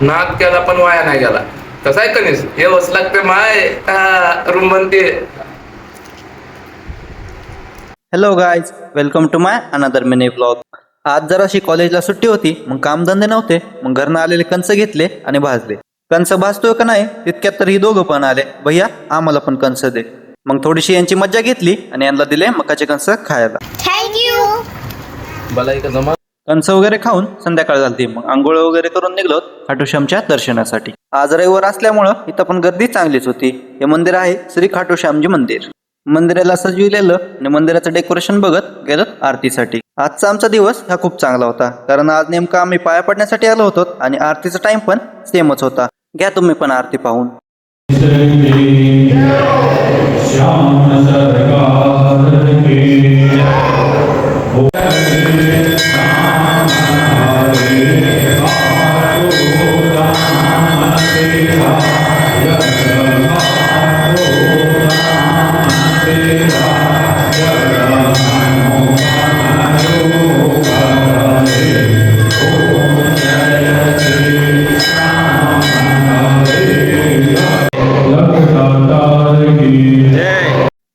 नाद केला पण वाया नाही गेला. कसं आहे कणीस हे वस लागते माय रूम बनते. Hello guys, welcome to my another mini blog. आज जराशी कॉलेजला सुट्टी होती, मग कामधंदे नव्हते. मग घरनं आलेले कंस घेतले आणि भाजले. कंस भाजतोय का नाही तितक्यात तर ही दोघं पण आले. भैया आम्हाला पण कंस दे. मग थोडीशी यांची मज्जा घेतली आणि यांना दिले मकाचे कंस खायला. थँक्यू. मला एक जमा कंस वगैरे खाऊन संध्याकाळ झाली. मग आंघोळ वगैरे करून निघलो खाटूश्यामच्या दर्शनासाठी. आज रविवार असल्यामुळं इथं पण गर्दी चांगलीच होती. हे मंदिर आहे श्री खाटूश्यामजी मंदिर. मंदिराला सजविलेलं आणि मंदिराचं डेकोरेशन बघत गेलो आरतीसाठी. आजचा आमचा दिवस हा खूप चांगला होता, कारण आज नेमका आम्ही पाया पडण्यासाठी आलो होतो आणि आरतीचा टाइम पण सेमच होता. घ्या तुम्ही पण आरती पाहून.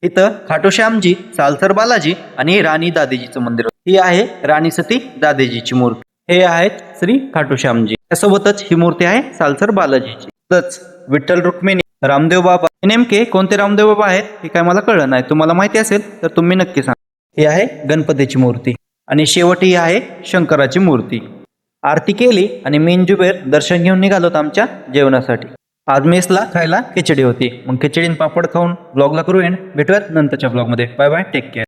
इथं खाटूश्यामजी, सालसर बालाजी आणि राणी दादेजीचं मंदिर. ही आहे राणी सती दादेजीची मूर्ती. हे आहेत श्री खाटूश्यामजी. त्यासोबतच ही मूर्ती आहे सालसर बालाजीची. तच विठ्ठल रुक्मिणी, रामदेव बाबा. नेमके कोणते रामदेव बाबा आहेत हे काय मला कळलं नाही. तुम्हाला माहिती असेल तर तुम्ही नक्की सांगा. ही आहे गणपतीची मूर्ती आणि शेवटी ही आहे शंकराची मूर्ती. आरती केली आणि मेन जुबेर दर्शन घेऊन निघालोत आमच्या जेवणासाठी. आज मेसला खायला खिचडी होती. मग खिचडी पापड खाऊन ब्लॉगला करू एंड. भेटूयात नंतरच्या ब्लॉगमध्ये. Bye bye, take care.